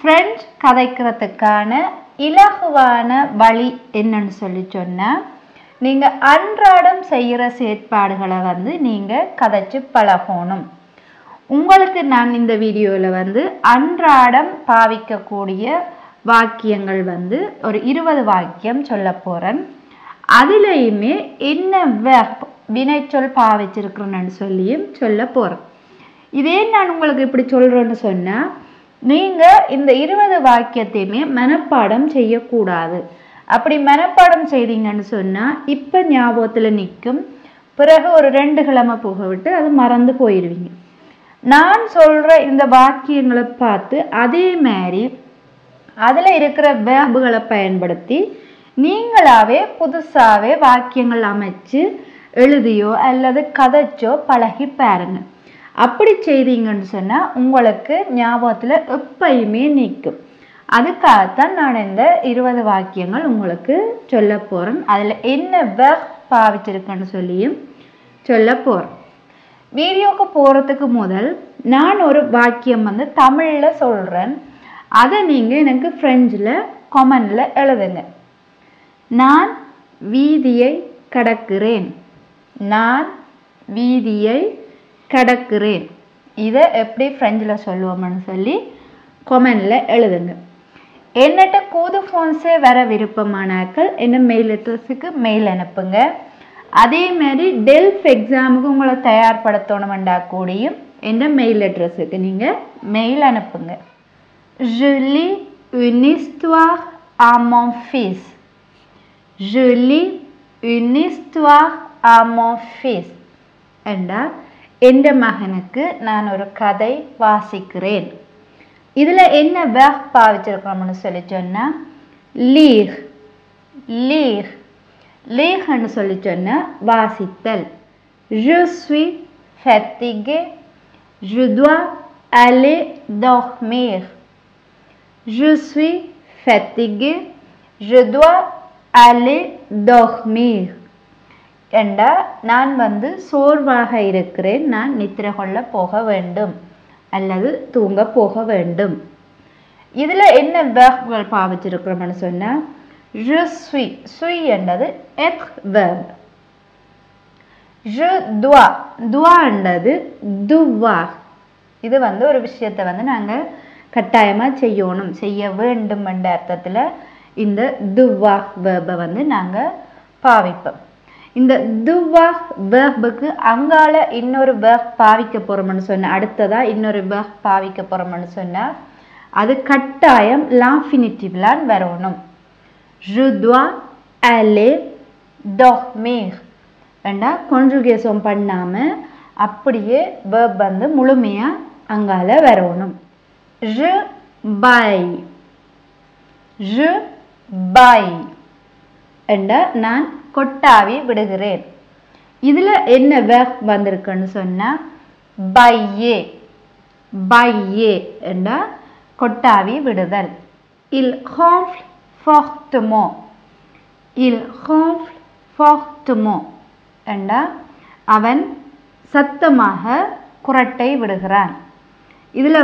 Friend கதைக்கிறதுக்கான இலகுவான வழி என்னன்னு சொல்லி சொன்னால், நீங்கள் அன்றாடம் செய்கிற செயற்பாடுகளை நீங்கள் கதைச்சு பழகணும். உங்களுக்கு நான் இந்த வீடியோவில் அன்றாடம் பாவிக்கக்கூடிய வாக்கியங்கள் ஒரு 20 வாக்கியம் சொல்ல போகிறேன். அதுலேயுமே என்ன வெர்ப் வினைச்சொல் பாவிச்சிருக்கிறேன்னு சொல்லியும் சொல்ல போகிறேன். இதே நான் உங்களுக்கு இப்படி சொல்கிறேன்னு சொன்னால், நீங்கள் இந்த 20 வாக்கியத்தையுமே மனப்பாடம் செய்யக்கூடாது. அப்படி மனப்பாடம் செய்தீங்கன்னு சொன்னால் இப்போ ஞாபகத்தில் நிற்கும், பிறகு ஒரு 2 கிழமை போக விட்டு அது மறந்து போயிடுவீங்க. நான் சொல்கிற இந்த வாக்கியங்களை பார்த்து அதே மாதிரி அதில் இருக்கிற வேர்புகளை பயன்படுத்தி நீங்களாவே புதுசாகவே வாக்கியங்கள் அமைச்சு எழுதியோ அல்லது கதைச்சோ பழகி பாருங்க. அப்படி செய்தீங்கன்னு சொன்னால் உங்களுக்கு ஞாபகத்தில் எப்பயுமே நிற்கும். அதுக்காகத்தான் நான் இந்த 20 வாக்கியங்கள் உங்களுக்கு சொல்ல போகிறேன். அதில் என்ன வெர்ப் பாவிச்சிருக்கேன்னு சொல்லியும் சொல்ல போகிறேன். வீடியோவுக்கு போகிறதுக்கு முதல் நான் ஒரு வாக்கியம் தமிழில் சொல்கிறேன். அதை நீங்கள் எனக்கு ஃப்ரெஞ்சில் கமெண்டில் எழுதுங்க. நான் வீதியை கடக்கிறேன். நான் வீதியை கடக்கிறேன். இதை எப்படி ஃப்ரெஞ்சில் சொல்லுவோம்னு சொல்லி கமெண்டில் எழுதுங்க. என்னட்ட கூது ஃபோன்ஸே வர விருப்பமானாக்கள் என்ன மெயில் அட்ரஸுக்கு மெயில் அனுப்புங்க. அதே மாதிரி டெல்ஃப் எக்ஸாமுக்கு உங்களை தயார்படுத்தணுமெண்டா கூடியும் என்ற மெயில் அட்ரஸுக்கு நீங்கள் மெயில் அனுப்புங்க. Je lis une histoire à mon fils. Je lis une histoire à mon fils. என்றால் எந்த மகனுக்கு நான் ஒரு கதை வாசிக்கிறேன். இதில் என்ன வெர்ப் பாவிச்சிருக்கிறோம்னு சொல்லி சொன்னால் லீர். லீர் லீர்ன்னு சொல்லி சொன்னால் வாசித்தல். Je suis fatigué. Je dois aller dormir. Je suis fatigué. Je dois aller dormir. என்றா நான் சோர்வாக இருக்கிறேன், நான் நித்திரை கொள்ள போக வேண்டும் அல்லது தூங்க போக வேண்டும். இதில் என்ன வெர்ப்கள் பாவிச்சிருக்கிறோம்னு சொன்னால் je suis. suis என்றது être verb. je dois. dois என்றது devoir. இது ஒரு விஷயத்தை நாங்கள் கட்டாயமாக செய்யணும், செய்ய வேண்டும் என்ற அர்த்தத்தில் இந்த devoir verb நாங்கள் பாவிப்போம். இந்த devoir verb-க்கு அங்கால இன்னொரு verb பாவிக்க போகிறோம்னு சொன்னால், அடுத்ததாக இன்னொரு verb பாவிக்க போகிறோம்னு சொன்னால் அது கட்டாயம் l'infinitive-லான் வரணும். Je dois aller dormir என்றா conjugation பண்ணாமல் அப்படியே verb முழுமையாக அங்கால வரணும். Je baille. Je baille என்றா நான் கொட்டாவி விடுகிறேன். இதில் என்ன வெர்ப் வந்திருக்குன்னு சொன்னால் bailler. bailler என்றா கொட்டாவி விடுதல். Il ronfle fortement. Il ronfle fortement என்றா அவன் சத்தமாக குரட்டை விடுகிறான். இதில்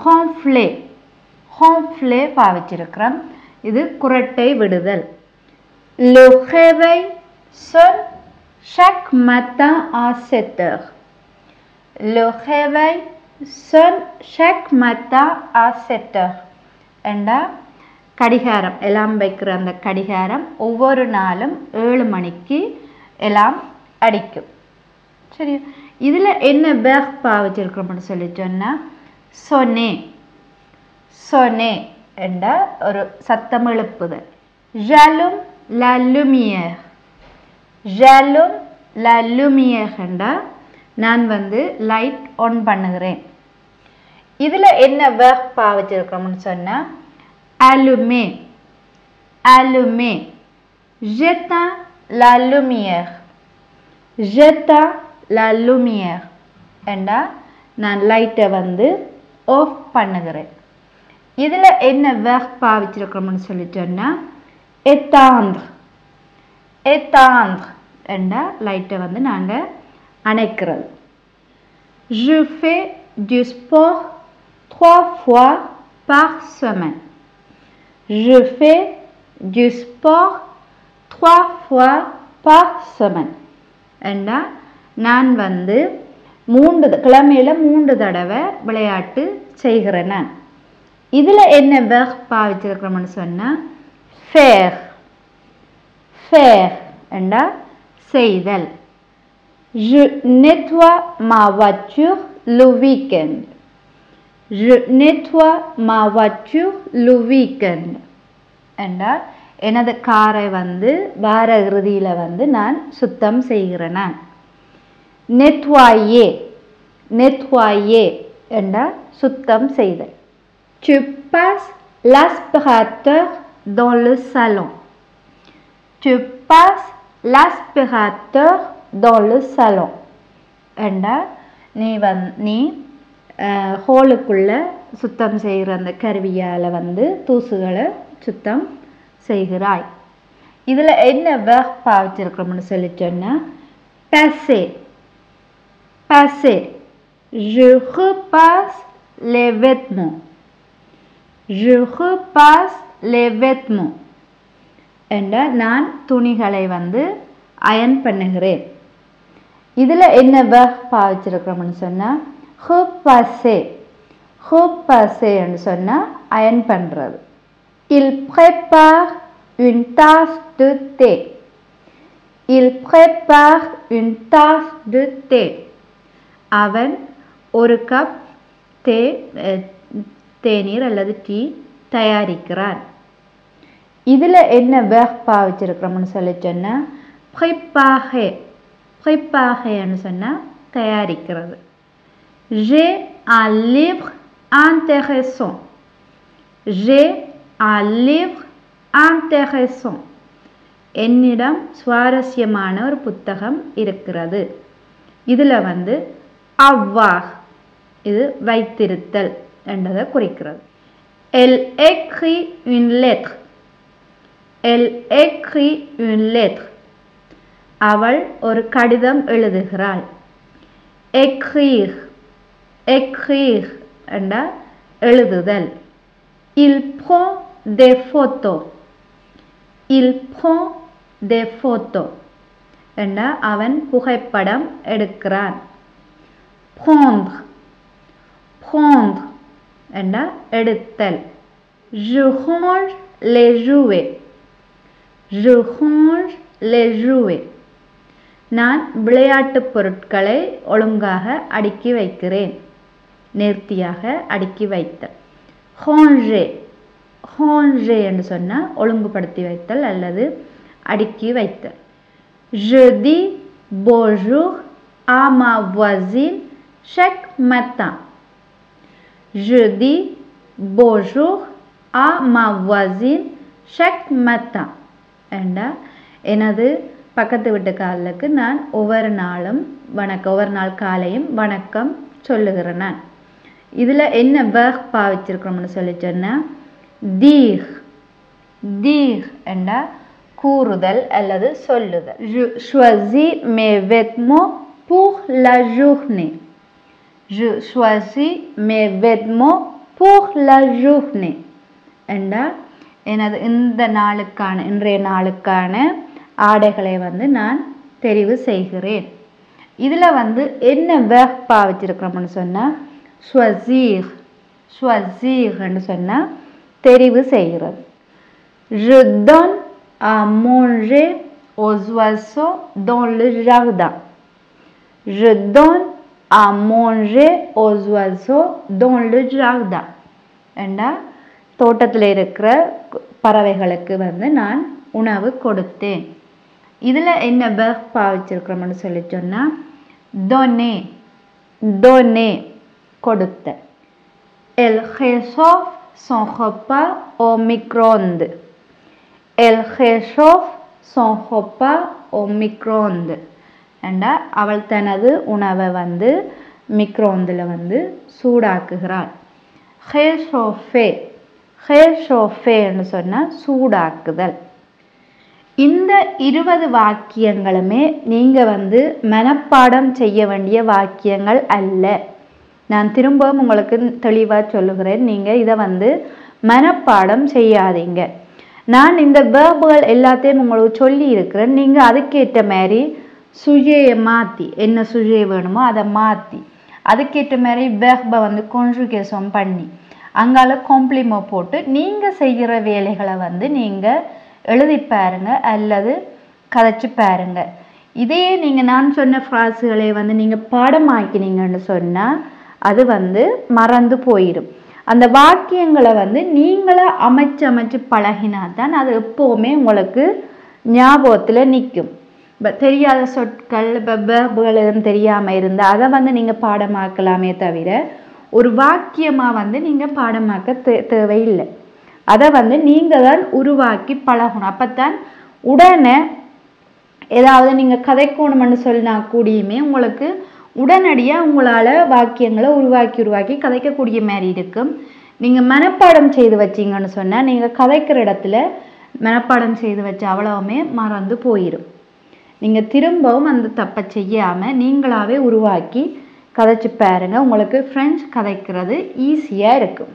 ronfler. ronfler பாவிச்சிருக்கிறோம். இது குரட்டை விடுதல். Le réveil sonne chaque matin à 7 heures. Le réveil sonne chaque matin à 7 heures. என்றா கடிகாரம் எல்லாம் வைக்கிற அந்த கடிகாரம் ஒவ்வொரு நாளும் 7 மணிக்கு எல்லாம் அடிக்கும். சரி, இதில் என்ன வெர்ப் பாவிச்சிருக்கிறோம்னு சொல்லி சொன்னால் சொன்னே. சொன்னே என்றா ஒரு சத்தம் எழுப்புதல். j'allume la lumière. j'allume la lumière என்றா நான் லைட் ஆன் பண்ணுகிறேன். இதில் என்ன வெர்ப் பாவிச்சிருக்கிறோம்னு சொன்னால் allumer. allumer. j'éteins la lumière. j'éteins la lumière என்றா நான் லைட்டை ஆஃப் பண்ணுகிறேன். இதில் என்ன வெர்ப் பாவிச்சிருக்கிறோம்னு சொல்லி சொன்னால் éteindre. éteindre என்றா லைட்டை நாங்கள் அணைக்கிறது. je fais du sport 3 fois par semaine. Je fais du sport 3 fois par semaine. என்றா நான் வந்து 3 கிழமையில 3 தடவை விளையாட்டு செய்கிறேன் நான். இதுல என்ன verb பாவிச்சிருக்கிறோம்னு சொன்னா faire. faire என்றா செய்தல். Je nettoie ma voiture le week-end. Je nettoie ma voiture le week-end. என்றா எனது காரை வந்து வார இறுதியில வந்து நான் சுத்தம் செய்கிறேன் நான். nettoyer. nettoyer என்றா சுத்தம் செய்தல். Tu passes l'aspirateur dans le salon. Tu passes l'aspirateur dans le salon. என்றா நீ ஹோலுக்குள்ள சுத்தம் செய்கிற அந்த கருவியால் வந்து தூசுகளை சுத்தம் செய்கிறாய். இதில் என்ன verb பாவிச்சிருக்கிறோம்னு சொல்லி சொன்னால் passer. passer. Je repasse les vêtements. Je repasse les vêtements. என்றா நான் துணிகளை வந்து அயன் பண்ணுகிறேன். இதில் என்ன verb பாவிச்சிருக்கிறோம்னு சொன்னால் repasser. repasser என்று சொன்னால் அயன் பண்ணுறது. Il prépare une tasse de thé. Il prépare une tasse de thé. அவன் ஒரு கப் தேநீர் அல்லது டீ தயாரிக்கிறான். இதில் என்ன verb பாவிச்சிருக்கிறோம்னு சொல்லி சொன்னால் préparer. préparerன்னு சொன்னால் தயாரிக்கிறது. J'ai un livre intéressant. J'ai un livre intéressant. என்னிடம் சுவாரஸ்யமான ஒரு புத்தகம் இருக்கிறது. இதில் வந்து avoir இது வைத்திருத்தல் என்றதை குறிக்கிறது. Elle écrit une lettre. Elle écrit une lettre. அவள் ஒரு கடிதம் எழுதுகிறாள். écrire. écrire என்றா எழுதுதல். Il prend des photos. Il prend des photos என்றா அவன் புகைப்படம் எடுக்கிறான். prendre. prendre என்றா எடுத்தல். Je range les jouets. Je range les jouets. நான் விளையாட்டு பொருட்களை ஒழுங்காக அடுக்கி வைக்கிறேன். நேர்த்தியாக அடுக்கி வைத்தல். ranger. ranger என்று சொன்னால் ஒழுங்குபடுத்தி வைத்தல் அல்லது அடுக்கி வைத்தல். Je dis bonjour à ma voisine chaque matin. Je dis bonjour à ma voisine chaque matin. என்றா எனது பக்கத்து வீட்டுக்காரர்களுக்கு நான் ஒவ்வொரு நாள் காலையும் வணக்கம் சொல்லுகிறேன் நான். இதில் என்ன verb பாவிச்சிருக்கிறோம்னு சொல்லி சொன்னால் dire. dire என்றா கூறுதல் அல்லது சொல்லுதல். Je choisis mes vêtements pour la journée. Je choisis mes vêtements pour la journée. என்றா எனது இன்றைய நாளுக்கான ஆடைகளை வந்து நான் தெரிவு செய்கிறேன். இதில் வந்து என்ன verb பாவிச்சிருக்கிறோம்னு சொன்னால் choisir. choisir என்று சொன்னால் தெரிவு செய்கிறது. Je donne à manger aux oiseaux dans le jardin. Je donne à manger aux oiseaux dans le jardin. என்றா தோட்டத்தில் இருக்கிற பறவைகளுக்கு வந்து நான் உணவு கொடுத்தேன். இதில் என்ன verb பாவிச்சிருக்கிறோம்னு சொல்லி சொன்னால் donner. donner கொடுத்த. Elle réchauffe son repas au micro-ondes. Elle réchauffe son repas au micro-ondes. என்றா அவள் தனது உணவை வந்து மிக்ரோந்தில் வந்து சூடாக்குகிறாள். réchauffer. réchaufferன்னு சொன்னால் சூடாக்குதல். இந்த 20 வாக்கியங்களுமே நீங்கள் வந்து மனப்பாடம் செய்ய வேண்டிய வாக்கியங்கள் அல்ல. நான் திரும்பவும் உங்களுக்கு தெளிவாக சொல்லுகிறேன், நீங்கள் இதை வந்து மனப்பாடம் செய்யாதீங்க. நான் இந்த வேர்புகள் எல்லாத்தையும் உங்களுக்கு சொல்லி இருக்கிறேன். நீங்கள் அதுக்கேற்ற மாதிரி சுஜையை மாற்றி, என்ன சுஜை வேணுமோ அதை மாற்றி அதுக்கேற்ற மாதிரி வேர்பை வந்து கான்ஜுகேஷன் பண்ணி அங்கால காம்ப்ளிமோ போட்டு நீங்கள் செய்கிற வேலைகளை வந்து நீங்கள் எழுதி பாருங்க அல்லது கதைச்சு பாருங்க. இதையே நீங்கள் நான் சொன்ன ஃப்ராஸுகளை வந்து நீங்கள் பாடமாக்கினீங்கன்னு சொன்னால் அது வந்து மறந்து போயிடும். அந்த வாக்கியங்களை வந்து நீங்களே அமைச்சு பழகினா தான் அது எப்போவுமே உங்களுக்கு ஞாபகத்தில் நிற்கும். தெரியாத சொற்கள் வேர்புகள் எதுவும் தெரியாமல் இருந்தால் அதை வந்து நீங்கள் பாடமாக்கலாமே தவிர ஒரு வாக்கியமாக வந்து நீங்கள் பாடமாக்க தேவையில்லை. அதை வந்து நீங்கள் தான் உருவாக்கி பழகணும். அப்போத்தான் உடனே ஏதாவது நீங்கள் கதைக்கணும்னு சொன்னா கூடியுமே உங்களுக்கு உடனடியாக உங்களால் வாக்கியங்களை உருவாக்கி கதைக்கக்கூடிய மாதிரி இருக்கும். நீங்கள் மனப்பாடம் செய்து வச்சிங்கன்னு சொன்னால் நீங்கள் கதைக்கிற இடத்துல மனப்பாடம் செய்து வச்ச அவ்வளவுமே மறந்து போயிடும். நீங்கள் திரும்பவும் அந்த தப்பை செய்யாமல் நீங்களாகவே உருவாக்கி கதைச்சு பாருங்க. உங்களுக்கு ஃப்ரெஞ்சு கதைக்கிறது ஈஸியாக இருக்கும்.